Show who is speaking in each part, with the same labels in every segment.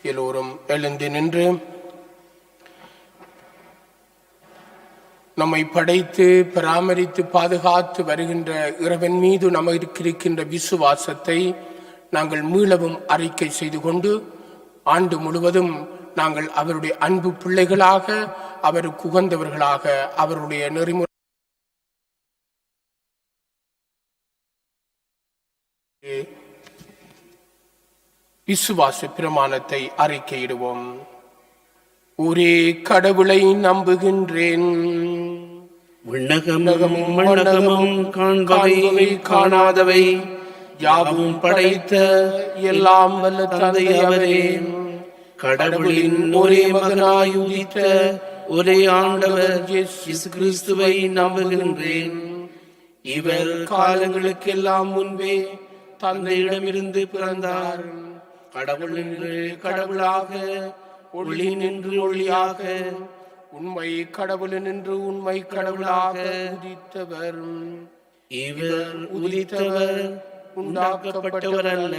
Speaker 1: எல்லோரும் எழுந்து நின்று நம்மை படைத்து பராமரித்து பாதுகாத்து வருகின்ற இறைவன் மீது நமக்கு இருக்கின்ற விசுவாசத்தை நாங்கள் மீளவும் அறிக்கை செய்து கொண்டு ஆண்டு முழுவதும் நாங்கள் அவருடைய அன்பு பிள்ளைகளாக, அவருக்கு உகந்தவர்களாக, அவருடைய நெறிமுறை விசுவாச பிரமாணத்தை அறிக்கையிடுவோம். ஒரே கடவுளை நம்புகின்றேன்,
Speaker 2: விண்ணகமும் மண்ணகமும் காண்பவை காணாதவை யாவும் படைத்த எல்லாம் வல்ல தந்தை அவரே, கடவுளின் ஒரே மகனாய் உதித்த ஒரே ஆண்டவர் இயேசு கிறிஸ்துவை நம்புகின்றேன். இவர் காலங்களுக்கெல்லாம் முன்பே தந்தையிடமிருந்து பிறந்தார். கடவுள் நின்று கடவுளாக, ஒளி நின்று ஒளியாக, உண்மை கடவுள் நின்று உண்மை கடவுளாக உதித்தவர். இவர் உதித்தவர், உண்டாக்கப்பட்டவர் அல்ல,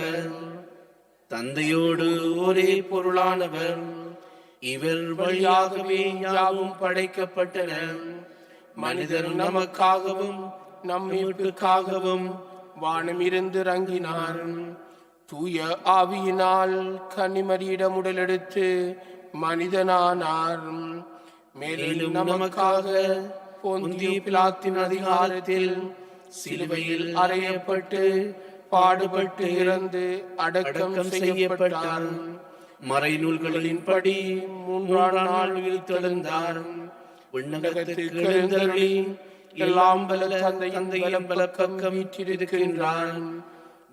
Speaker 2: தந்தையோடு ஒரே பொருளானவர். இவர் வழியாகவே யாவும் படைக்கப்பட்டன. மனிதர் நமக்காகவும் நம் மீட்புக்காகவும் வானமிருந்து இறங்கினார். தூய ஆவியினால் கன்னிமரியிடம் உடலெடுத்து மனிதனானார். மேலும் நமக்காக பொந்திய பிலாத்தின் அதிகாரத்தில் சிலுவையில் அறையப்பட்டு பாடுபட்டு இறந்து அடக்கம் செய்யப்பட்டார். மறைநூல்களின்படி 3ஆம் நாள் உயிர்த்தெழுந்தார். விண்ணகத்திற்கு எழுந்தருளி எல்லாம் வல்ல தந்தையின் பக்கம் வீற்றிருக்கின்றார்.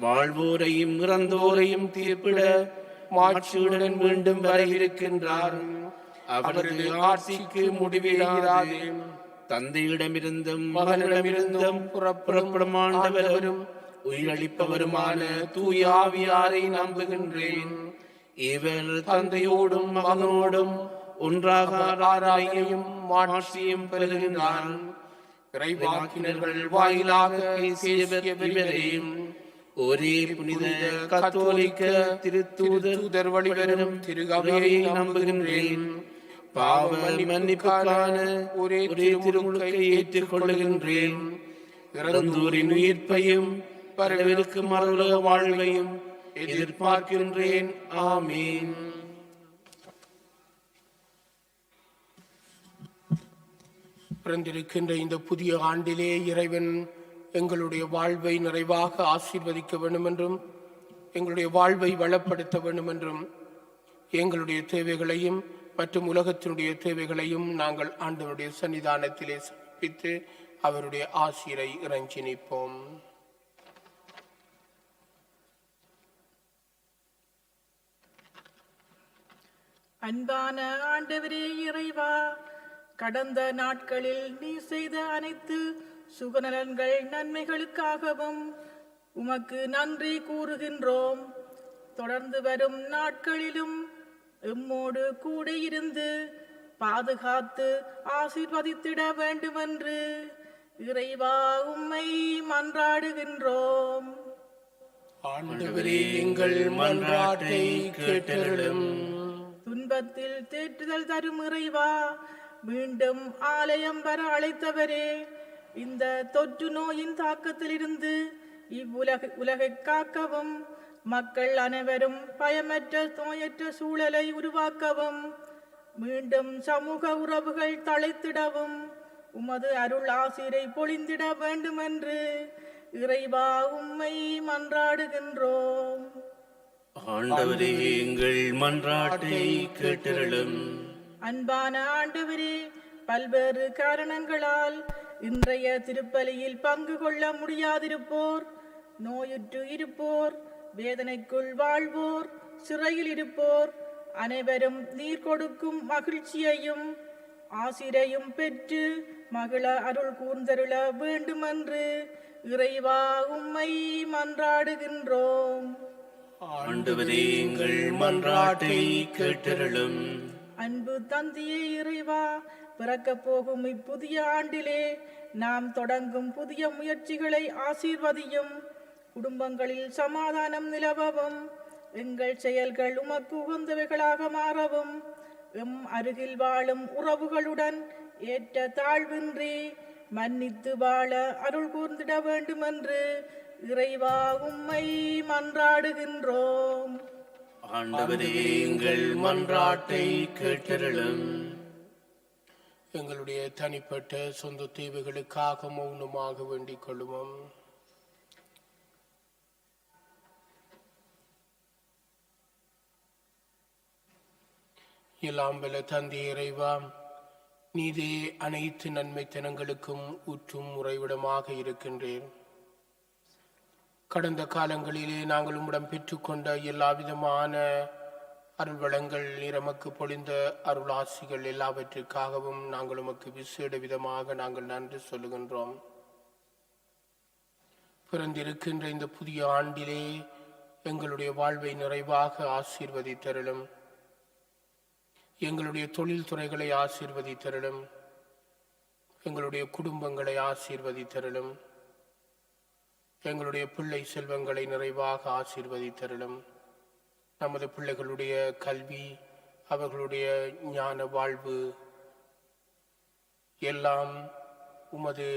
Speaker 2: வாழ்வோரையும் இறந்தோரையும் தீர்ப்பிட மாட்சியுடன் மீண்டும் வர இருக்கின்றார். அவரது ஆட்சிக்கு முடிவேறாது. தந்தையிடமிருந்தும் மகனிடமிருந்தும் புறப்படும் ஆண்டவரும் உயிரளிப்பவருமான தூய ஆவியாரை நம்புகின்றேன். இவர் தந்தையோடும் மகனோடும் ஒன்றாக ஆராயும் மாட்சியும் பெறுகின்றார். இறைவாக்கினர்கள் வாயிலாக பேசியவரையும் ஒரே புனித கத்தோலிக்க திருத்தூதர் வழிவரும் திருகவையை நம்புகின்றேன். பாவ மன்னிப்புக்கான ஒரே திருமுழுக்கை ஏற்றுக் கொள்ளுகின்றேன். இறந்தோரின் உயிர்ப்பையும் வரவிருக்கும் மறுவுலக வாழ்வையும் எதிர்பார்க்கின்றேன். ஆமீன். பிறந்திருக்கின்ற இந்த புதிய ஆண்டிலே இறைவன் எங்களுடைய வாழ்வை நிறைவாக ஆசீர்வதிக்க வேண்டும் என்றும், எங்களுடைய வாழ்வை வளப்படுத்த வேண்டும் என்றும், எங்களுடைய தேவைகளையும் மற்றும் உலகத்தினுடைய தேவைகளையும் நாங்கள் ஆண்டவருடைய சன்னிதானத்திலே சமர்ப்பித்து அவருடைய ஆசீரை இறைஞ்சி நிற்போம்.
Speaker 3: அன்பான ஆண்டவரே இறைவா, கடந்த நாட்களில் நீ செய்த அனைத்து சுகநலன்கள் நன்மைகளுக்காகவும் உமக்கு நன்றி கூறுகின்றோம். தொடர்ந்து வரும் நாட்களிலும் எம்மோடு கூட இருந்து பாதுகாத்து ஆசீர்வதித்திட வேண்டுமென்று இறைவா உம்மை மன்றாடுகின்றோம்.
Speaker 1: ஆண்டவரே, எங்கள் மன்றாட்டை கேட்டருளும்.
Speaker 3: துன்பத்தில் தேற்றுதல் தரும் இறைவா, மீண்டும் ஆலயம் வர அழைத்தவரே, இந்த தொற்று நோயின் தாக்கத்திலிருந்து உலகை காக்கவும், மக்கள் அனைவரும் பயமற்ற நோயற்ற சூழலை உருவாக்கவும், மீண்டும் சமூக உறவுகள் தழைத்திடவும் உமது அருள் ஆசிரை பொழிந்திட வேண்டுமென்று இறைவா உம்மை மன்றாடுகின்றோம்.
Speaker 2: ஆண்டவரே, எங்கள் மன்றாட்டை கேட்டருளும்.
Speaker 3: அன்பான ஆண்டவரே, பல்வேறு காரணங்களால் இன்றைய திருப்பலியில் பங்கு கொள்ள முடியாதிருப்போர், நோயுற்று இருப்போர், வேதனைக்குள் வாழ்வோர், சிறையில் இருப்போர் அனைவரும் நீர் கொடுக்கும் மகிழ்ச்சியையும் ஆசிரையும் பெற்று மகிழ அருள் கூர்ந்தருள வேண்டுமென்று இறைவா உம்மை மன்றாடுகின்றோம்.
Speaker 2: ஆண்டவரே, எங்கள் மன்றாட்டை கேட்டருளும்.
Speaker 3: அன்பு தந்தையே இறைவா, பிறக்கப் போகும் இப்புதிய ஆண்டிலே நாம் தொடங்கும் புதிய முயற்சிகளை ஆசீர்வதியும். குடும்பங்களில் சமாதானம் நிலவவும், எங்கள் செயல்கள் உமக்கு உகந்தவைகளாக மாறவும் எம் அருகில் வாழும் உறவுகளுடன் ஏற்ற தாழ்வின்றி மன்னித்து வாழ அருள் கூர்ந்திட வேண்டுமென்று இறைவா உம்மை மன்றாடுகின்றோம்.
Speaker 2: ஆண்டவரே, எங்கள் மன்றாட்டை கேட்டருளும்.
Speaker 1: எங்களுடைய தனிப்பட்ட சொந்த தேவைகளுக்காக மௌனமாக வேண்டிக் கொள்வோம். எல்லாம் வல்ல தந்தை இறைவா, நீதே அனைத்து நன்மைத்தனங்களுக்கும் ஊற்றும் உறைவிடமாக இருக்கின்றேன். கடந்த காலங்களிலே நாங்கள் உம்மிடம் பெற்றுக்கொண்ட எல்லா விதமான அருள் வளங்கள், நீரமக்கு பொழிந்த அருள் ஆசிகள் எல்லாவற்றிற்காகவும் நாங்கள் உமக்கு விசேட விதமாக நாங்கள் நன்றி சொல்லுகின்றோம். பிறந்திருக்கின்ற இந்த புதிய ஆண்டிலே எங்களுடைய வாழ்வை நிறைவாக ஆசீர்வதித்தருளும். எங்களுடைய தொழில் துறைகளை ஆசீர்வதித்தருளும். எங்களுடைய குடும்பங்களை ஆசீர்வதித்தருளும். எங்களுடைய பிள்ளை செல்வங்களை நிறைவாக ஆசீர்வதித்தருளும். நமது பிள்ளைகளுடைய கல்வி, அவர்களுடைய ஞான வாழ்வு எல்லாம் உமது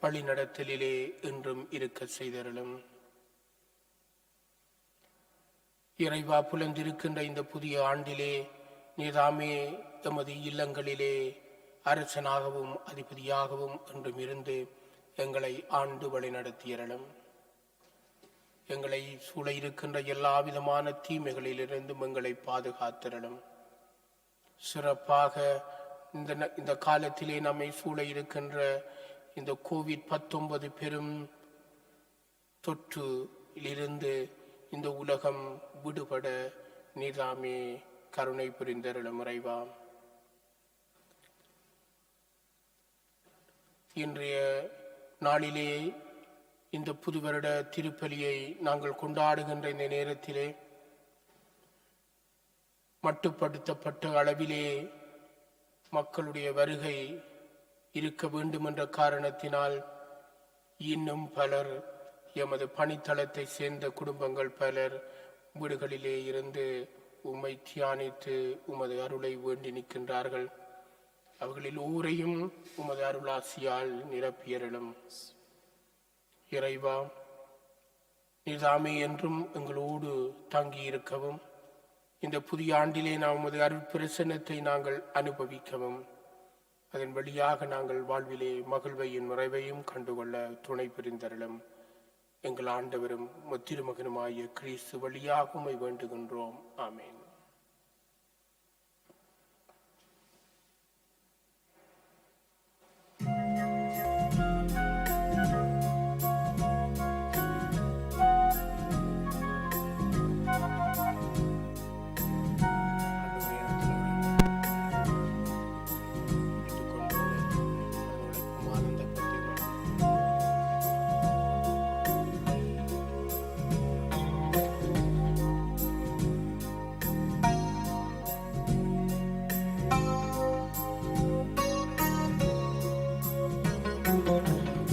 Speaker 1: வழிநடத்தலிலே என்றும் இருக்க செய்தருளும். இறைவா, புலந்திருக்கின்ற இந்த புதிய ஆண்டிலே நீதாமே எமது இல்லங்களிலே அரசனாகவும் அதிபதியாகவும் என்றும் இருந்து எங்களை ஆண்டு வழி நடத்தியறலும். எங்களை சூழ இருக்கின்ற எல்லா விதமான தீமைகளிலிருந்தும் எங்களை பாதுகாத்திரலும். சிறப்பாக இந்த காலத்திலே நம்மை சூழ இருக்கின்ற இந்த கோவிட்-19 பெரும் தொற்றிலிருந்து இந்த உலகம் விடுபட நீதாமே கருணை புரிந்தருளும் இறைவா. இன்றைய நாளிலே இந்த புது வருட திருப்பலியை நாங்கள் கொண்டாடுகின்ற இந்த நேரத்திலே மட்டுப்படுத்தப்பட்ட அளவிலே மக்களுடைய வருகை இருக்க வேண்டும் என்ற காரணத்தினால் இன்னும் பலர், எமது பணித்தளத்தை சேர்ந்த குடும்பங்கள் பலர் வீடுகளிலே இருந்து உம்மை தியானித்து உமது அருளை வேண்டி நிற்கின்றார்கள். அவர்களில் ஊரையும் உமது அருளாசியால் நிரப்பியறலும். இறைவா, நீதாமே என்றும் எங்களோடு தங்கியிருக்கவும், இந்த புதிய ஆண்டிலே நாம் உமது அருள் பிரசன்னத்தை நாங்கள் அனுபவிக்கவும், அதன் வழியாக நாங்கள் வாழ்விலே மகிழ்வையும் நிறைவையும் கண்டுகொள்ள துணை புரிந்தருளும். எங்கள் ஆண்டவரும் திருமகனுமாகிய கிறிஸ்து வழியாக உம்மை வேண்டுகின்றோம். ஆமேன்.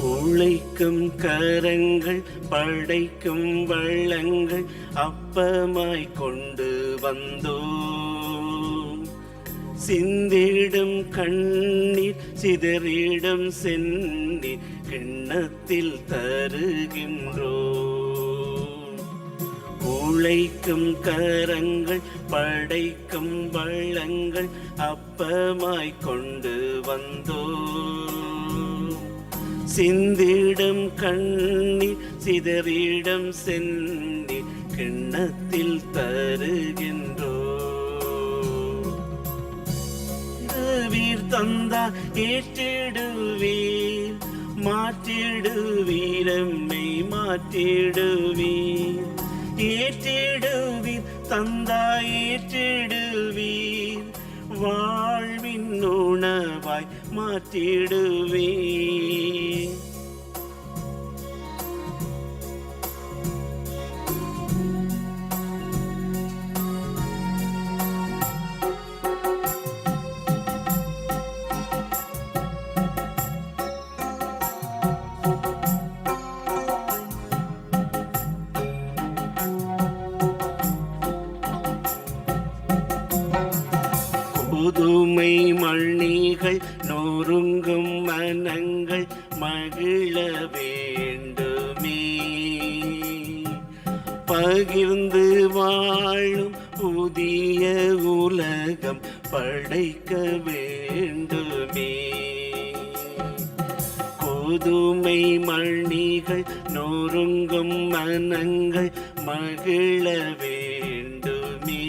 Speaker 4: உழைக்கும் கரங்கள் படைக்கும் வள்ளங்கள் அப்பமாய் கொண்டு வந்தோம். சிந்திடும் கண்ணீர் சிதறிடும் செந்நீர் கிண்ணத்தில் தருகின்றோம். உழைக்கும் கரங்கள் படைக்கும் வள்ளங்கள் அப்பமாய் கொண்டு வந்தோம். சிந்திடும் கண்ணீர் சிதறிடும் செந்நீர் கிண்ணத்தில் தருகின்றோம். வீர் தந்தா ஏற்றிடுவீர், மாற்றிடுவீர், எம்மை மாற்றிடுவீர். ஏற்றிடுவீர் தந்தா ஏற்றிடுவீர், வாழ்வின் உணவாய் மாற்றிடுவீர். புதுமை மணிகள் நொறுங்கும் மனங்கள் மகிழ வேண்டுமே. பகிர்ந்து வாழும் புதிய உலகம் படைக்க வேண்டுமே. புதுமை மணிகள் நொறுங்கும் மனங்கள் மகிழ வேண்டுமே.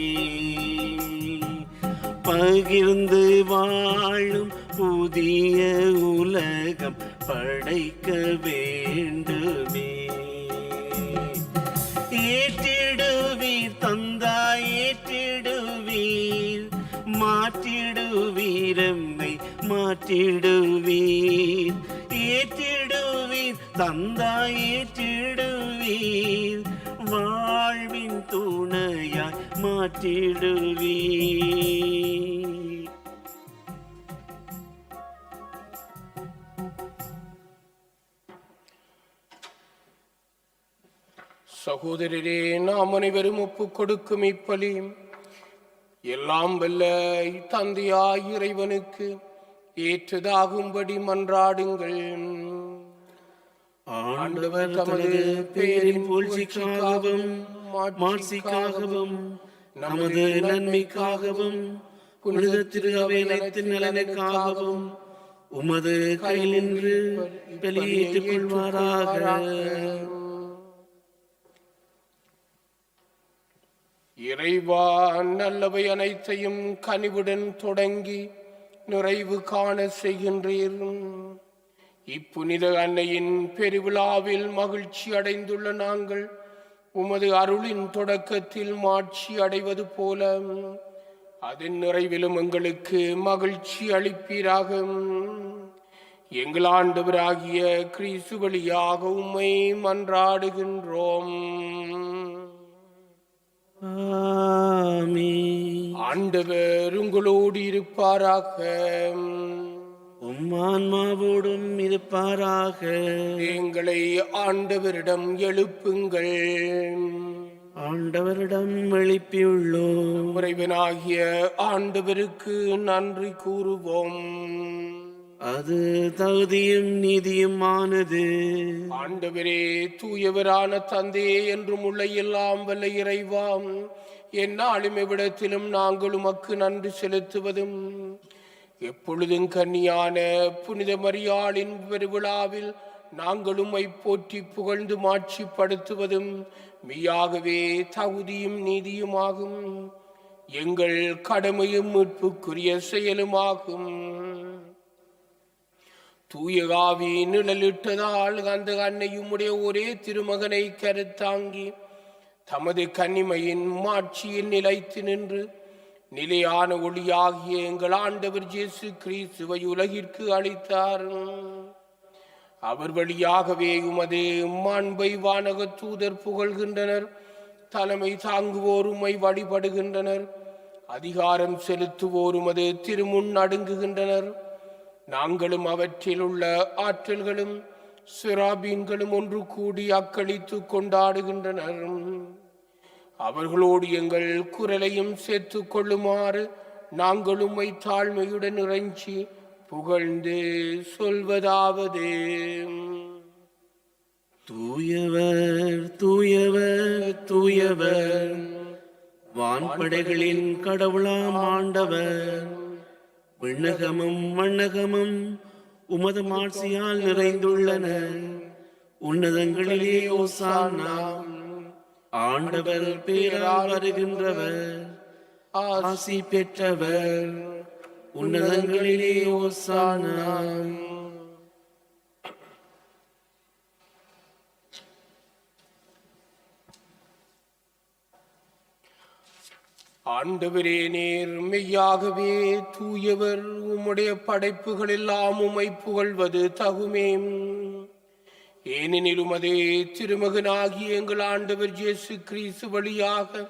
Speaker 4: பகிர்ந்து வாழும் புதிய உலகம் படைக்க வேண்டுமே. ஏற்றிடுவீர் தந்தாய் ஏற்றிடுவீர், மாற்றிடுவீர் எம்மை மாற்றிடுவீர். ஏற்றிடுவீர் தந்தாய் ஏற்றிடுவீர், வாழ்வின் துணையாய் மாற்றிடுவீர்.
Speaker 1: சகோதரரே, நாம் அனைவரும் ஒப்புக் கொடுக்கும் இப்பலி எல்லாம் வல்ல தந்தையாய் இறைவனுக்கு ஏற்றதாகும்படி மன்றாடுங்கள்.
Speaker 4: ஆண்டவர் தமது பேரின் புகழ்ச்சிக்காகவும் மாட்சிக்காகவும் நமது நன்மைக்காகவும் புனித திரு அவை அனைத்தின் நலனுக்காகவும் உமது கையில் நின்று வெளியேற்றுக் கொள்வாராக.
Speaker 1: இறைவா, நல்லவை அனைத்தையும் கனிவுடன் தொடங்கி நிறைவு காண செய்கின்றீர். இப்புனித அன்னையின் பெருவிழாவில் மகிழ்ச்சி அடைந்துள்ள நாங்கள் உமது அருளின் தொடக்கத்தில் மாட்சி அடைவது போல அதன் நிறைவிலும் எங்களுக்கு மகிழ்ச்சி அளிப்பீராக. எங்கள் ஆண்டவராகிய கிறிஸ்து வழியாக உம்மை மன்றாடுகின்றோம்.
Speaker 4: ஆமென்.
Speaker 1: ஆண்டவர் உங்களோடு இருப்பாராக.
Speaker 4: உம்மான்மாவோடும் இருப்பாராக.
Speaker 1: எங்களை ஆண்டவரிடம் எழுப்புங்கள்.
Speaker 4: ஆண்டவரிடம் எழுப்பியுள்ளோம்.
Speaker 1: இறைவனாகிய ஆண்டவருக்கு நன்றி கூறுவோம்.
Speaker 4: அது தகுதியும் நீதியுமானது.
Speaker 1: ஆண்டவரே, தூயவரான தந்தையே, என்றும் உள்ள எல்லாம் வல்ல இறைவாம், எந்நாளும் எவ்விடத்திலும் நாங்கள் உமக்கு நன்றி செலுத்துவதும் எப்பொழுதும் கன்னியான புனித மரியாளின் பெருவிழாவில் நாங்கள் உம்மை போற்றி புகழ்ந்து மாட்சிப்படுத்துவதும் மெய்யாகவே தகுதியும் நீதியுமாகும். எங்கள் கடமையும் மீட்புக்குரிய செயலுமாகும். தூய ஆவி நிழலிட்டதால் அந்த அன்னையுடைய ஒரே திருமகனை கருத்தாங்கி தமது கன்னிமையின் மாட்சியில் நிலைத்து நின்று நிலையான ஒளியாகிய எங்கள் ஆண்டவர் இயேசு கிறிஸ்துவை உலகிற்கு அளித்தார். அவர் வழியாகவே உமது மாண்பை வானக தூதர் புகழ்கின்றனர். தலைமை தாங்குவோர் உம்மை வழிபடுகின்றனர். அதிகாரம் செலுத்துவோர் உமது திருமுன் நடுங்குகின்றனர். நாங்களும் அவற்றில் உள்ள ஆற்றல்களும் சிராபீன்களும் ஒன்று கூடி அக்களித்து கொண்டாடுகின்றனர். அவர்களோடு எங்கள் குரலையும் சேர்த்து கொள்ளுமாறு நாங்கள் உம்மை தாழ்மையுடன் இறைஞ்சி புகழ்ந்து சொல்வதாவது:
Speaker 4: தூயவர் தூயவர் தூயவர், வான்படைகளின் கடவுளாம் ஆண்டவர். விண்ணகமும் மண்ணகமும் உமது மாட்சியால் நிறைந்துள்ளன. உன்னதங்களிலே ஓசானா. ஆண்டவர் பேரால் வருகின்றவர் ஆசி பெற்றவர். உன்னதங்களிலே ஓசானா.
Speaker 1: ஆண்டவரே, நேர் மெய்யாகவே தூயவர். உம்முடைய படைப்புகள் எல்லாம் உம்மை புகழ்வது தகுமே. ஏனெனில் உமதே திருமகனாகிய எங்கள் ஆண்டவர் இயேசு கிறிஸ்து வழியாக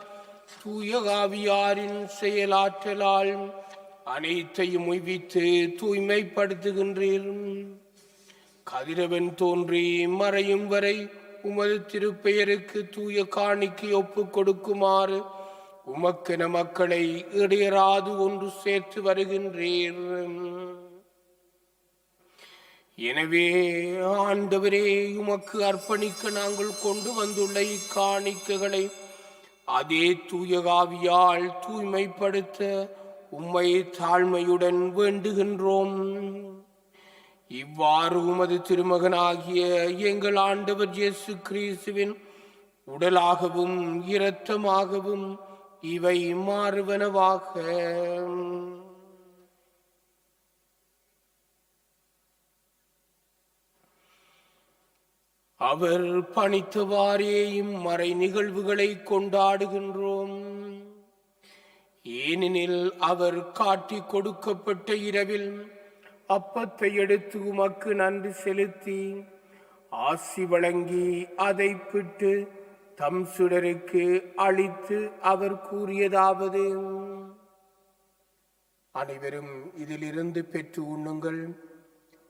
Speaker 1: தூய ஆவியாரின் செயலாற்றலால் அனைத்தையும் உய்வித்து தூய்மைப்படுத்துகின்றீர். கதிரவன் தோன்றி மறையும் வரை உமது திருப்பெயருக்கு தூய காணிக்கை ஒப்புக் கொடுக்குமாறு உமக்கென மக்களை இடையராது ஒன்று சேர்த்து வருகின்றீர். எனவே ஆண்டவரே, உமக்கு அர்ப்பணிக்க நாங்கள் கொண்டு வந்துள்ள இக்காணிக்கைகளை அதே தூய ஆவியால் தூய்மைப்படுத்த உம்மை தாழ்மையுடன் வேண்டுகின்றோம். இவ்வாறு உமது திருமகனாகிய எங்கள் ஆண்டவர் இயேசு கிறிஸ்துவின் உடலாகவும் இரத்தமாகவும் இவை மாறுவனவாக. அவர் பணித்தவாறே இம்மறை நிகழ்வுகளை கொண்டாடுகின்றோம். ஏனெனில் அவர் காட்டிக் கொடுக்கப்பட்ட இரவில் அப்பத்தை எடுத்து உமக்கு நன்றி செலுத்தி ஆசி வழங்கி அதை பிட்டு தம் சுடருக்கு அளித்து அவர் கூறியதாவது: அனைவரும் இதிலிருந்து பெற்று உண்ணுங்கள்,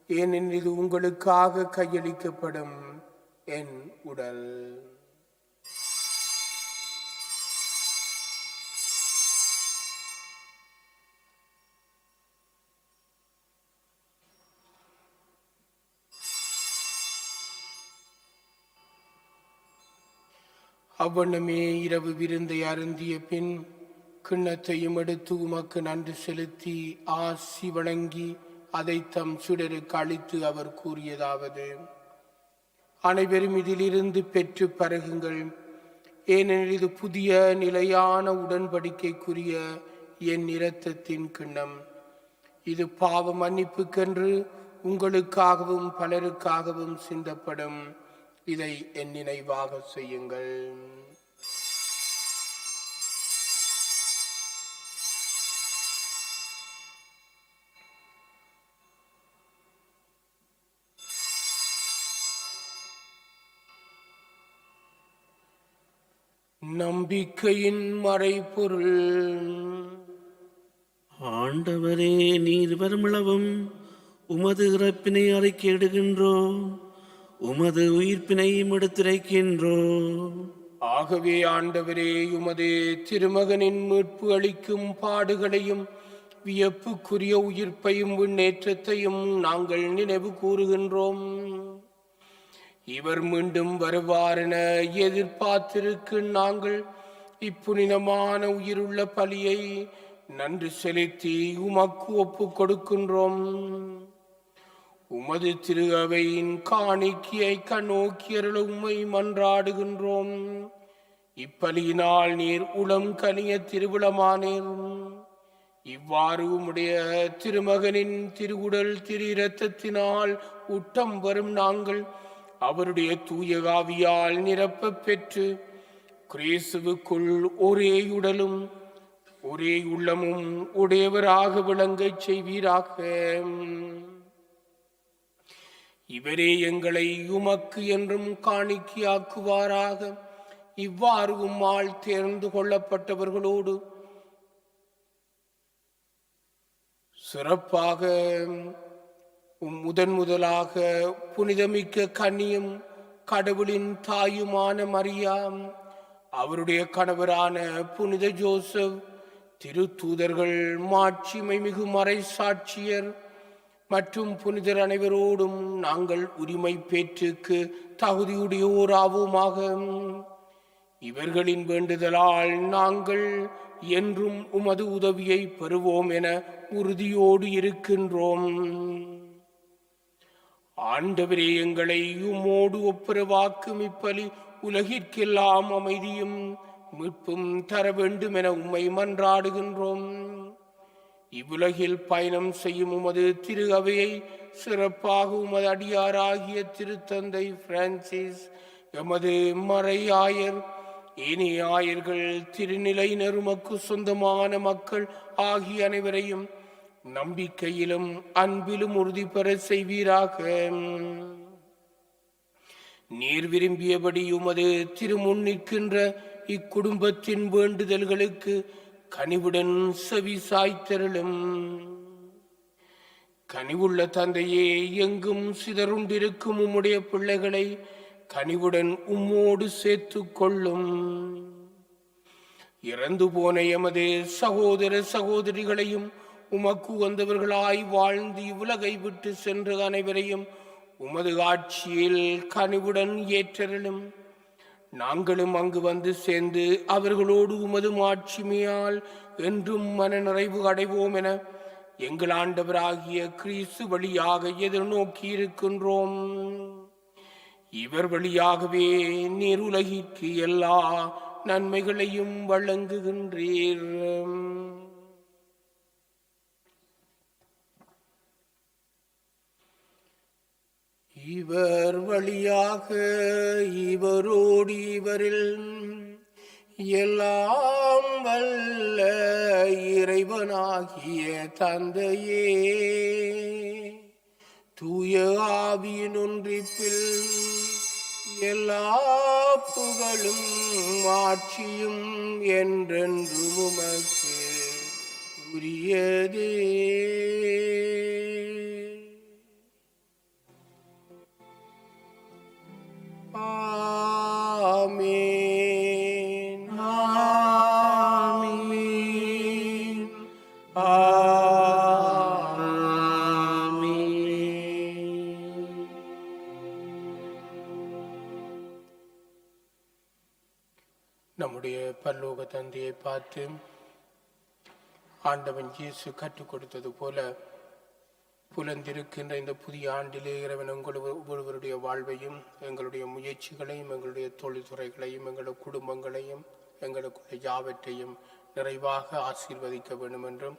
Speaker 1: ஏனெனில் இது உங்களுக்காக கையளிக்கப்படும் என் உடல். அவ்வண்ணமே இரவு விருந்தை அருந்திய பின் கிண்ணத்தையும் எடுத்து உமக்கு நன்றி செலுத்தி ஆசி வழங்கி அதை தம் சுடருக்கு அளித்து அவர் கூறியதாவது: அனைவரும் இதிலிருந்து பெற்று பருகுங்கள், ஏனெனில் இது புதிய நிலையான உடன்படிக்கைக்குரிய என் இரத்தத்தின் கிண்ணம். இது பாவ மன்னிப்புக்கென்று உங்களுக்காகவும் பலருக்காகவும் சிந்தப்படும். இதை என் நினைவாக செய்யுங்கள். நம்பிக்கையின் மறைபொருள்.
Speaker 4: ஆண்டவரே, நீர் வருமளவும் உமது இறப்பினை அறிக்கையிடுகின்றோம், உமது உயிர்ப்பினையும் எடுத்துரைக்கின்றோம்.
Speaker 1: ஆகவே ஆண்டவரே, உமது திருமகனின் மீட்பு அளிக்கும் பாடுகளையும் வியப்புக்குரிய உயிர்ப்பையும் முன்னேற்றத்தையும் நாங்கள் நினைவு கூறுகின்றோம். இவர் மீண்டும் வருவாரென எதிர்பார்த்திருக்கும் நாங்கள் இப்புனிதமான உயிருள்ள பலியை நன்றி செலுத்தி உமக்கு ஒப்பு கொடுக்கின்றோம். உமது திரு அவையின் காணிக்கையை கண்ணோக்கியருள உம்மை மன்றாடுகின்றோம். இப்பலியினால் நீர் உளம் கனிய திருவிழமானேர். இவ்வாறு உம்முடைய திருமகனின் திருவுடல் திரு இரத்தத்தினால் ஊட்டம் வரும் நாங்கள் அவருடைய தூய ஆவியால் நிரப்ப பெற்று கிறிஸ்துவுக்குள் ஒரே உடலும் ஒரே உள்ளமும் உடையவராக விளங்கச் செய்வீராக. இவரே எங்களை உமக்கு என்றும் காணிக்கையாக்குவாராக. இவ்வாறு உம்மால் தேர்ந்து கொள்ளப்பட்டவர்களோடு சிறப்பாக முதலாக புனிதமிக்க கன்னியும் கடவுளின் தாயுமான மரியாம், அவருடைய கணவரான புனித ஜோசப், திருத்தூதர்கள், மாட்சிமை மிகு மறை சாட்சியர் மற்றும் புனிதர் அனைவரோடும் நாங்கள் உரிமை பேற்றுக்கு தகுதியுடையோராவோமாக. இவர்களின் வேண்டுதலால் நாங்கள் என்றும் உமது உதவியை பெறுவோம் என உறுதியோடு இருக்கின்றோம். ஆண்டவரே, எங்களை உம்மோடு ஒப்புரவாக்கும் இப்பலி உலகிற்கெல்லாம் அமைதியும் மீட்பும் தர வேண்டும் என உம்மை மன்றாடுகின்றோம். இவ்வுலகில் பயணம் செய்யும் உமது திரு அவையை சிறப்பாக உமது அடியாராகிய திருத்தந்தை பிரான்சிஸ், எமது மறை ஆயர், ஏனைய ஆயர்கள், திருநிலையினர், உமக்கு சொந்தமான மக்கள் ஆகிய அனைவரையும் நம்பிக்கையிலும் அன்பிலும் உறுதி பெற செய்வீராக. நீர் விரும்பியபடி உமது திருமுன் நிற்கின்ற இக்குடும்பத்தின் வேண்டுதல்களுக்கு கனிவுடன் செவி சாய்த்தருளும். கனிவுள்ள தந்தையே, எங்கும் சிதறுண்டிருக்கும் உம்முடைய பிள்ளைகளை கனிவுடன் உம்மோடு சேர்த்து கொள்ளும். இறந்து போன எமது சகோதர சகோதரிகளையும் உமக்கு உகந்தவர்களாய் வாழ்ந்து இவ்வுலகை விட்டு சென்ற அனைவரையும் உமது ஆட்சியில் கனிவுடன் ஏற்றருளும். நாங்களும் அங்கு வந்து சேர்ந்து அவர்களோடு உமது மாட்சிமையால் என்றும் மன நிறைவு அடைவோம் என எங்கள் ஆண்டவராகிய கிறிஸ்து வழியாக எதிர்நோக்கி இருக்கின்றோம். இவர் வழியாகவே நீர் உலகிற்கு எல்லா நன்மைகளையும் வழங்குகின்றீர். இவர் வழியாக இவரோடு இவரில் எல்லாம் வல்ல இறைவனாகிய தந்தையே தூய ஆவியின் ஒன்றிப்பில் எல்லா புகழும் ஆட்சியும் என்றென்றும் உமக்கு உரியதே. ஆமென். ஆமென். நம்முடைய பரலோக தந்தையை பார்த்து ஆண்டவன் இயேசு கற்றுக் கொடுத்தது போல புலந்திருக்கின்ற இந்த புதிய ஆண்டிலே இறைவன் ஒவ்வொருவருடைய வாழ்வையும் எங்களுடைய முயற்சிகளையும் எங்களுடைய தொழில்துறைகளையும் எங்களுடைய குடும்பங்களையும் எங்களுக்குள்ள யாவற்றையும் நிறைவாக ஆசீர்வதிக்க வேண்டும் என்றும்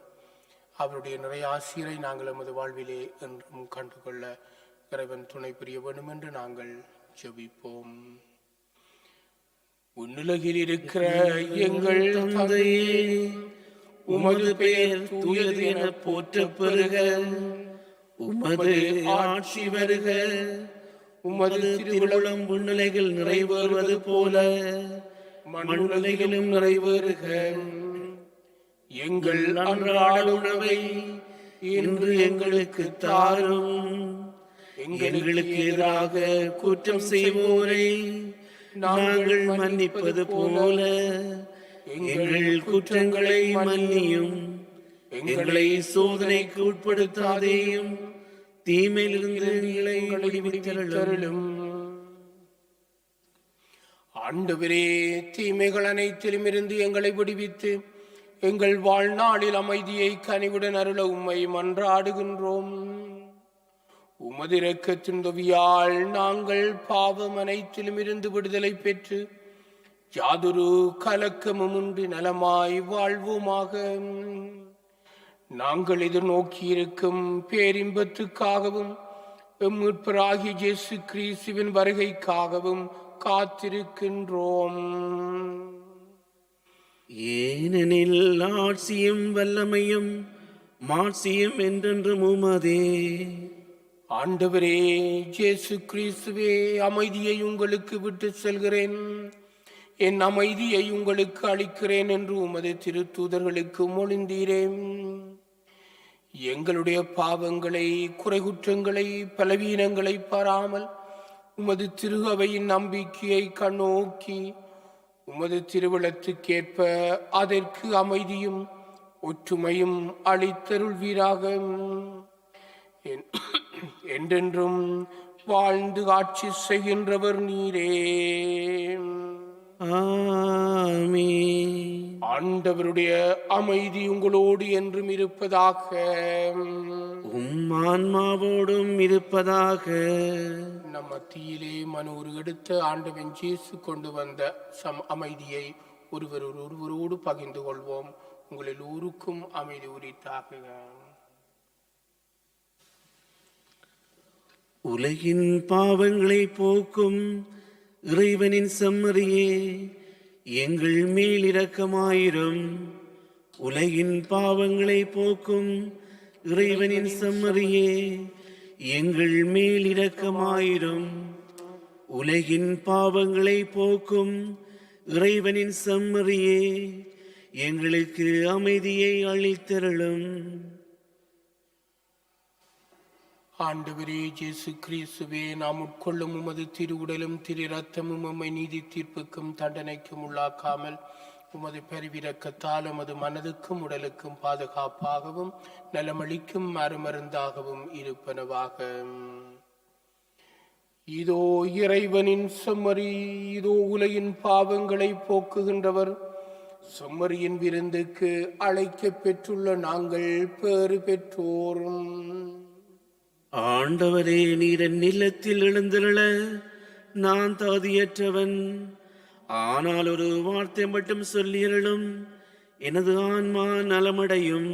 Speaker 1: அவருடைய நிறைய ஆசீரை நாங்கள் எமது வாழ்விலே என்றும் கண்டுகொள்ள இறைவன் துணை புரிய வேண்டும் என்று நாங்கள் ஜெபிப்போம். உன்னுலகில் இருக்கிற எங்கள் தந்தையே, உமது பெயர் தூயது என போற்றப் பெறுக. உமது ஆட்சி வருக. உமது திருவுளம் விண்ணுலகில் நிறைவேறுவது போல மண்ணுலகிலும் நிறைவேறுக. எங்கள் அன்றாட உணவை இன்று எங்களுக்கு தாரும். எங்களுக்கு எதிராக குற்றம் செய்வோரை நாங்கள் மன்னிப்பது போல எங்கள் குற்றங்களை மன்னியும். எங்களை சோதனைக்கு உட்படுத்தாதேயும், தீமையிலிருந்து எங்களை விடுவித்தருளும். ஆண்டவரே, தீமைகள் அனைத்திலும் இருந்து எங்களை விடுவித்து எங்கள் வாழ்நாளில் அமைதியை கனிவுடன் அருள உம்மை மன்றாடுகின்றோம். உமது இரக்கத்தின் உதவியால் நாங்கள் பாவம் அனைத்திலும் இருந்து விடுதலை பெற்று யாதொரு கலக்கமும் இன்றி நலமாய் வாழ்வோமாக. நாங்கள் எதிர்நோக்கி இருக்கும் பேரின்பத்துக்காகவும் மீட்பராகிய இயேசு கிறிஸ்துவின் வருகைக்காகவும் காத்திருக்கின்றோம்.
Speaker 4: ஏனெனில் ஆட்சியும் வல்லமையும் மாட்சியும் என்றென்றும் உமதே.
Speaker 1: ஆண்டவரே இயேசு கிறிஸ்துவே, அமைதியை உங்களுக்கு விட்டு செல்கிறேன், என் அமைதியை உங்களுக்கு அளிக்கிறேன் என்று உமது திருத்தூதர்களுக்கு மொழிந்தீரேன். எங்களுடைய பாவங்களை, குறைகுற்றங்களை, பலவீனங்களை பாராமல் உமது திருகவையின் நம்பிக்கையை கண்ணோக்கி உமது திருவிழத்துக்கேற்ப அதற்கு அமைதியும் ஒற்றுமையும் அளித்தருள்வீராக. என்றென்றும் வாழ்ந்து ஆட்சி செய்கின்றவர் நீரே.
Speaker 4: ஆமென்.
Speaker 1: ஆண்டவருடைய அமைதி உங்களோடு என்றும் இருப்பதாக.
Speaker 4: உம் ஆன்மாவோடும் இருப்பதாக.
Speaker 1: நம் மத்தியிலே மனூறு எடுத்த ஆண்டவன் இயேசு கொண்டு வந்த அமைதியை ஒருவரோடு பகிர்ந்து கொள்வோம். உங்கள் எல்லோருக்கும் அமைதி உரித்தாக.
Speaker 4: உலகின் பாவங்களை போக்கும் இறைவனின் செம்மறியே, எங்கள் மேல் இரக்கமாயிரும். உலகின் பாவங்களை போக்கும் இறைவனின் செம்மறியே, எங்கள் மேல் இரக்கமாயிரும். உலகின் பாவங்களை போக்கும் இறைவனின் செம்மறியே, எங்களுக்கு அமைதியை அளித்தருளும்.
Speaker 1: ஆண்டவரே இயேசு கிறிஸ்துவே, நாம் உட்கொள்ளும் உமது திருவுடலும் திரு ரத்தமும் உம்மை நீதி தீர்ப்புக்கும் தண்டனைக்கும் உள்ளாக்காமல் உமது பெருவிரக்கத்தால் உமது மனதுக்கும் உடலுக்கும் பாதுகாப்பாகவும் நலமளிக்கும் மறுமருந்தாகவும் இருப்பனவாக. இதோ இறைவனின் செம்மறி, இதோ உலகின் பாவங்களை போக்குகின்றவர். செம்மறியின் விருந்துக்கு அழைக்க பெற்றுள்ள நாங்கள் பேறு பெற்றோரும்.
Speaker 4: ஆண்டவரே, நீர் என் இல்லத்தில் எழுந்தருள நான் தகுதியற்றவன். ஆனால் ஒரு வார்த்தை மட்டும் சொல்லியருளும், எனது ஆன்மா நலமடையும்.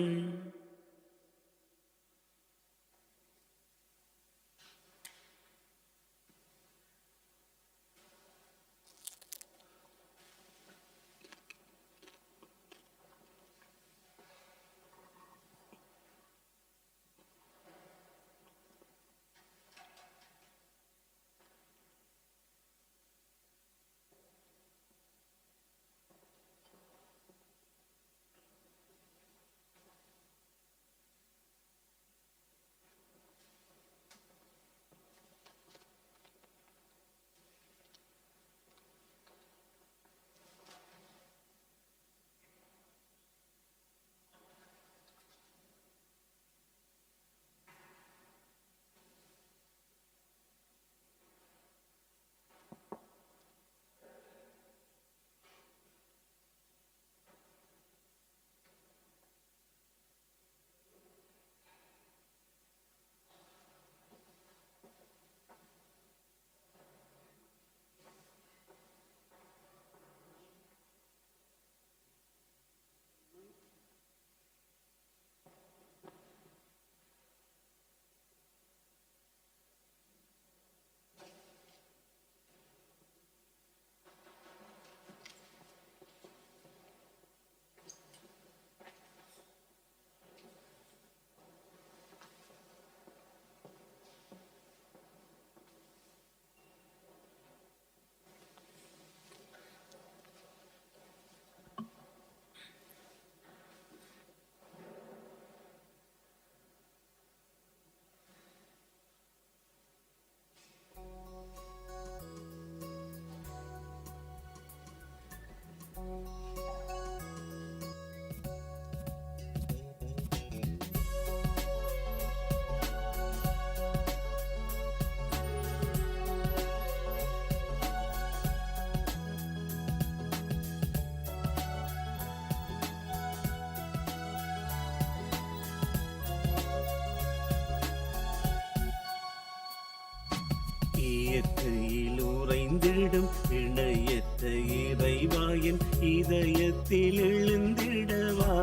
Speaker 4: இயற்கையில் உறைந்திடும் இணையற்ற இறைவாயின் இதயத்தில் எழுந்திடவா.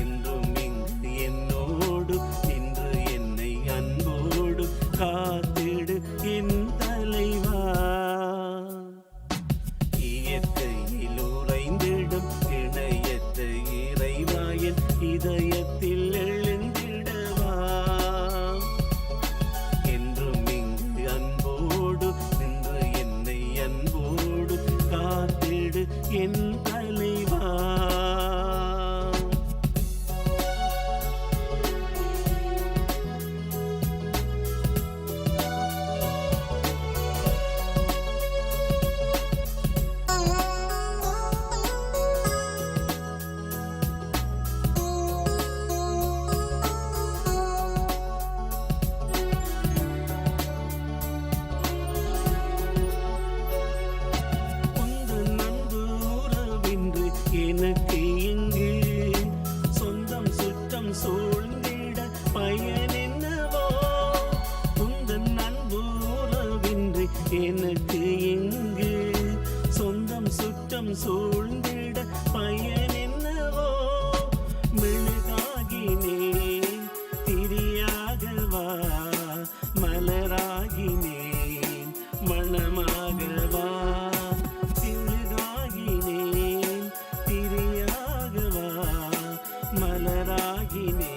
Speaker 4: என்றும் இங்கு என்னோடு இன்று என்னை அன்போடு காத்திடு என் தலைவா. இயற்கையில் உறைந்திடும் இணையற்ற இறைவாயின் இதயத்தில் எழுந்திடவா. என்றும் இங்கு அன்போடு நின்று என்னை அன்போடு காத்திடு என் தலைவா. எனக்கு இங்கு சொந்தம் சுற்றம் சூழ்ந்திட பயன் என்னவோ. உந்தன் அன்பு உறவின்றி எனக்கு இங்கு சொந்தம் சுற்றம் சூழ்ந்திட பயன் என்னவோ. மெழுகாகினேன் திரியாகவா, மலராகினேன் மணமாகவா. மலராகினே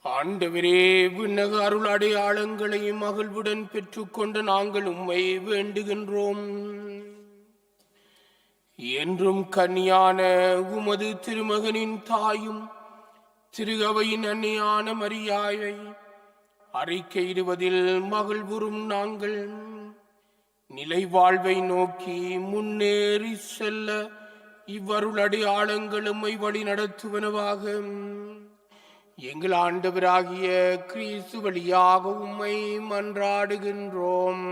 Speaker 1: ஆண்டவரே, விண்ணக அருள் அடையாளங்களையும் மகிழ்வுடன் பெற்றுக்கொண்டு நாங்கள் உம்மை வேண்டுகின்றோம். என்றும் கன்னியான உமது திருமகனின் தாயும் திருகவையின் அன்னையான மரியாயை அறிக்கையிடுவதில் மகிழ்வுறும் நாங்கள் நிலை வாழ்வை நோக்கி முன்னேறி செல்ல இவ்வருள் அடையாளங்களுமை வழி நடத்துவனவாக எங்கள் ஆண்டவராகிய கிறிஸ்து வழியாக உம்மை மன்றாடுகின்றோம்.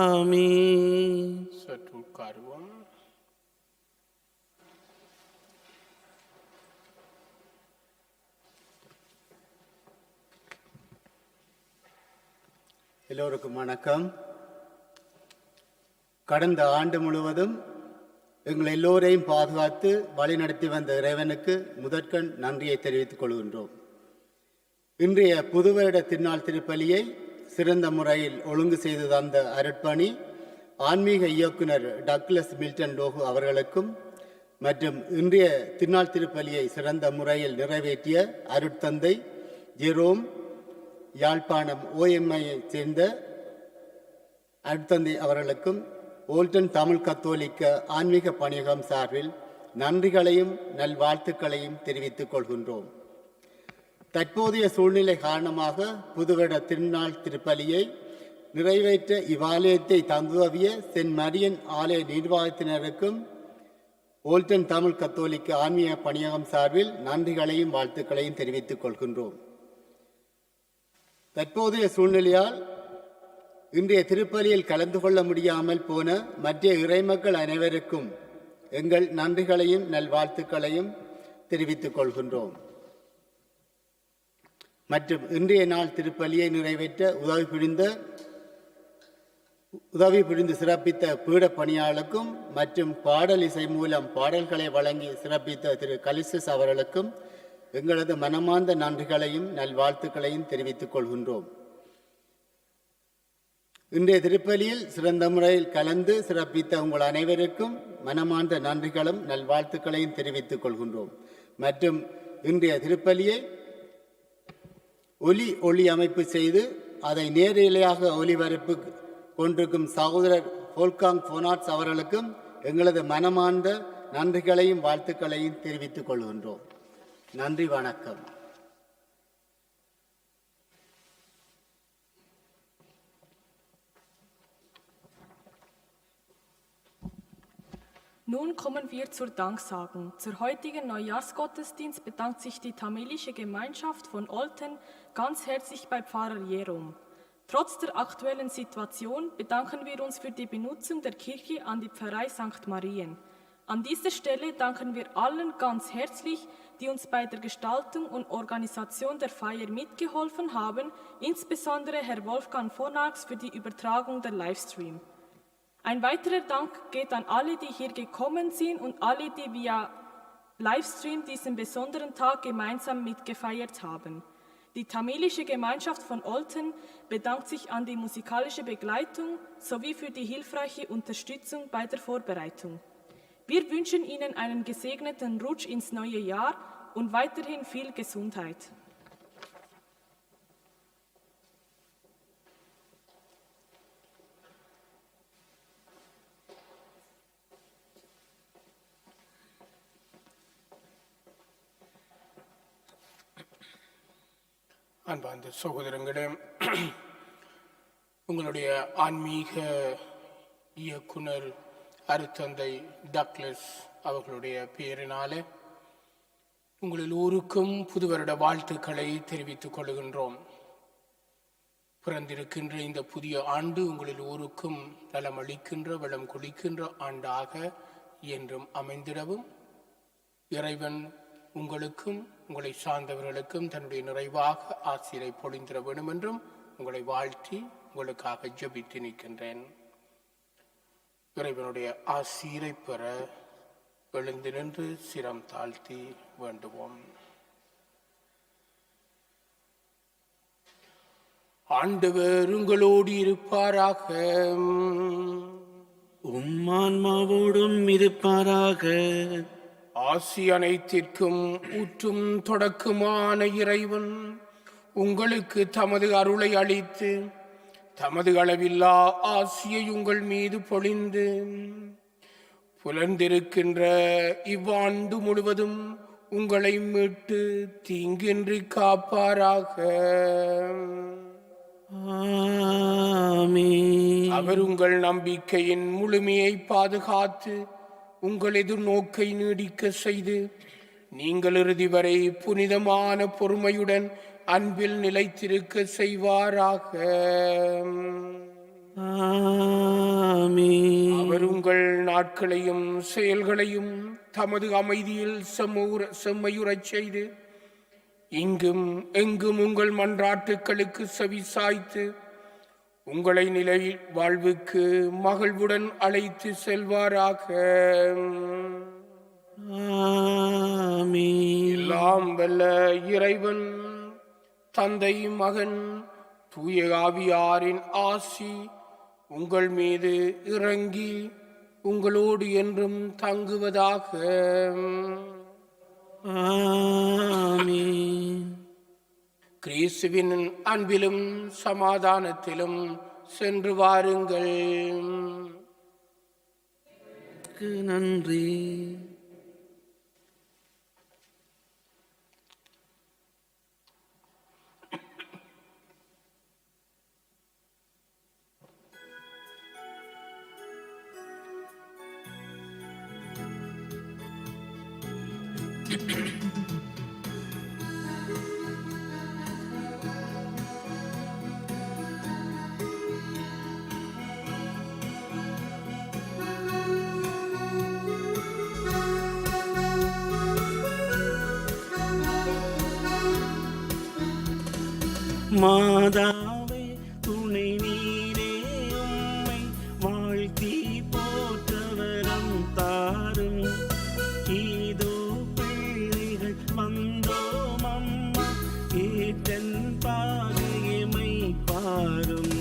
Speaker 4: ஆமென்.
Speaker 1: சற்று உட்காருவோம்.
Speaker 5: எல்லோருக்கும் வணக்கம். கடந்த ஆண்டு முழுவதும் எங்கள் எல்லோரையும் பாதுகாத்து வழிநடத்தி வந்த இறைவனுக்கு முதற்கண் நன்றியை தெரிவித்துக் கொள்கின்றோம். இன்றைய புது வருட திருநாள் திருப்பலியை சிறந்த முறையில் ஒழுங்கு செய்து தந்த அருட்பணி ஆன்மீக இயக்குனர் டக்ளஸ் மில்டன் லோகு அவர்களுக்கும் மற்றும் இன்றைய திருநாள் திருப்பலியை சிறந்த முறையில் நிறைவேற்றிய அருட்தந்தை ஜெரோம் யாழ்ப்பாணம் OMI சேர்ந்த அருட்தந்தை அவர்களுக்கும் ஓல்டன் தமிழ் கத்தோலிக்க ஆன்மீக பணியகம் சார்பில் நன்றிகளையும் நல்வாழ்த்துக்களையும் தெரிவித்துக் கொள்கின்றோம். தற்போதைய சூழ்நிலை காரணமாக புதுவருட திருநாள் திருப்பலியை நிறைவேற்ற இவ்வாலயத்தை தந்துதவிய சென்ட் மரியன் ஆலய நிர்வாகத்தினருக்கும் ஓல்டன் தமிழ் கத்தோலிக்க ஆன்மீக பணியகம் சார்பில் நன்றிகளையும் வாழ்த்துக்களையும் தெரிவித்துக் கொள்கின்றோம். தற்போதைய சூழ்நிலையால் இன்றைய திருப்பலியில் கலந்து கொள்ள முடியாமல் போன மற்ற இறைமக்கள் அனைவருக்கும் எங்கள் நன்றிகளையும் நல்வாழ்த்துக்களையும் தெரிவித்துக் கொள்கின்றோம். மற்றும் இன்றைய நாள் திருப்பலியை நிறைவேற்ற உதவி புரிந்து சிறப்பித்த பீட பணியாளருக்கும் மற்றும் பாடல் இசை மூலம் பாடல்களை வழங்கி சிறப்பித்த திரு கலிசஸ் அவர்களுக்கும் எங்களது மனமார்ந்த நன்றிகளையும் நல்வாழ்த்துக்களையும் தெரிவித்துக் கொள்கின்றோம். இன்றைய திருப்பலியில் சிறந்த முறையில் கலந்து சிறப்பித்த உங்கள் அனைவருக்கும் மனமார்ந்த நன்றிகளும் நல்வாழ்த்துக்களையும் தெரிவித்துக் கொள்கின்றோம். மற்றும் இன்றைய திருப்பலியை ஒளி அமைப்பு செய்து அதை நேரலையாக ஒலிபரப்பு கொண்டிருக்கும் சகோதரர் போல்காங் போனாட்ஸ் அவர்களுக்கும் எங்களது மனமார்ந்த நன்றிகளையும் வாழ்த்துக்களையும் தெரிவித்துக் கொள்கின்றோம். நன்றி, வணக்கம்.
Speaker 6: Nun kommen wir zur Danksagung. Zur heutigen Neujahrsgottesdienst bedankt sich die tamilische Gemeinschaft von Olten ganz herzlich bei Pfarrer Jerom. Trotz der aktuellen Situation bedanken wir uns für die Benutzung der Kirche an die Pfarrei St. Marien. An dieser Stelle danken wir allen ganz herzlich, die uns bei der Gestaltung und Organisation der Feier mitgeholfen haben, insbesondere Herr Wolfgang von Arx für die Übertragung der Livestream. Ein weiterer Dank geht an alle, die hier gekommen sind und alle, die via Livestream diesen besonderen Tag gemeinsam mitgefeiert haben. Die tamilische Gemeinschaft von Olten bedankt sich an die musikalische Begleitung sowie für die hilfreiche Unterstützung bei der Vorbereitung. Wir wünschen Ihnen einen gesegneten Rutsch ins neue Jahr und weiterhin viel Gesundheit.
Speaker 1: அன்பார்ந்த சகோதரங்களே, உங்களுடைய ஆன்மீக இயக்குனர் அருட்தந்தை Douglas அவர்களுடைய பெயரினாலே உங்கள் எல்லோருக்கும் புது வருட வாழ்த்துக்களை தெரிவித்துக் கொள்கின்றோம். பிறந்திருக்கின்ற இந்த புதிய ஆண்டு உங்கள் எல்லோருக்கும் நலம் அளிக்கின்ற வளம் கொளிக்கின்ற ஆண்டாக என்றும் அமைந்திடவும் இறைவன் உங்களுக்கும் உங்களை சார்ந்தவர்களுக்கும் தன்னுடைய நிறைவாக ஆசிரை பொழிந்திட வேண்டும் என்றும் உங்களை வாழ்த்தி உங்களுக்காக ஜெபித்து நிற்கின்றேன். இறைவனுடைய ஆசீரை பெற எழுந்து நின்று சிரம் தாழ்த்தி வேண்டுவோம். ஆண்டவர் உங்களோடு இருப்பாராக.
Speaker 4: உம்மான்மாவோடும் இருப்பாராக.
Speaker 1: ஆசி அனைத்திற்கும் ஊற்றும் தொடக்கமான இறைவன் உங்களுக்கு தமது அருளை அளித்து தமது அளவில்லா ஆசியை உங்கள் மீது பொழிந்து புலர்ந்திருக்கின்ற இவ்வாண்டு முழுவதும் உங்களை மீட்டு தீங்கின்றி காப்பாராக.
Speaker 4: ஆமென்.
Speaker 1: அவர் உங்கள் நம்பிக்கையின் முழுமையை பாதுகாத்து உங்கள் எதிர்நோக்கை நீடிக்க செய்து நீங்கள் இறுதி வரை புனிதமான பொறுமையுடன் அன்பில் நிலைத்திருக்க செய்வாராக.
Speaker 4: ஆமென்.
Speaker 1: அவர் உங்கள் நாட்களையும் செயல்களையும் தமது அமைதியில் செம்மையுறச் செய்து இங்கும் எங்கும் உங்கள் மன்றாட்டுக்களுக்கு செவி சாய்த்து உங்களை நிலை வாழ்வுக்கு மகிழ்வுடன் அழைத்து செல்வாராக.
Speaker 4: ஆமென்.
Speaker 1: எல்லாம் வல்ல இறைவன் தந்தை மகன் தூய ஆவியாரின் ஆசி உங்கள் மீது இறங்கி உங்களோடு என்றும் தங்குவதாக.
Speaker 4: ஆமென்.
Speaker 1: கிறிஸ்துவின் அன்பிலும் சமாதானத்திலும் சென்று வாருங்கள்.
Speaker 4: நன்றி. மாதாவே துணை நீரே உம்மை வாழ்த்தி போற்றவரம் தாரும். இதோ பிள்ளைகள் வந்தோம் அம்மா, ஏற்றன் பாகையமை பாரும்.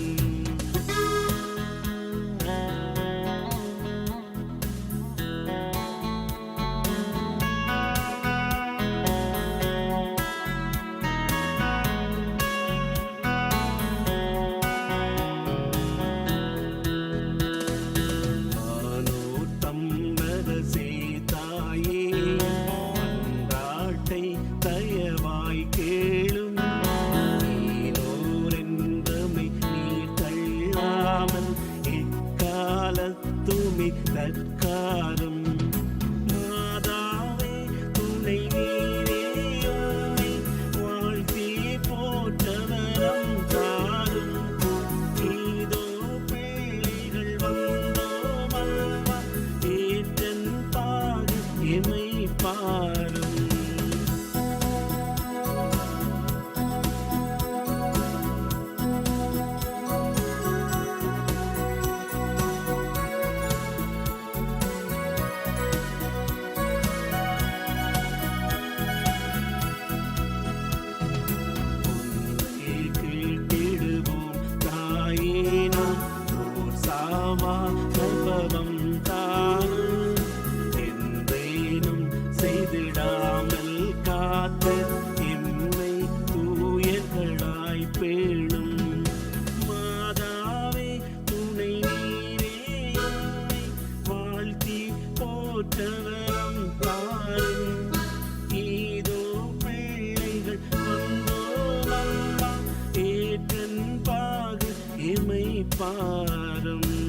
Speaker 4: தற்காரும். மாதாவே துணை நீரே உம்மை வாழ்த்தி போற்றவரம் தாரும். இதோ பிள்ளைகள் வந்தோம் அம்மா, ஏற்றன் பாடு எமை பாரும். பாரும்.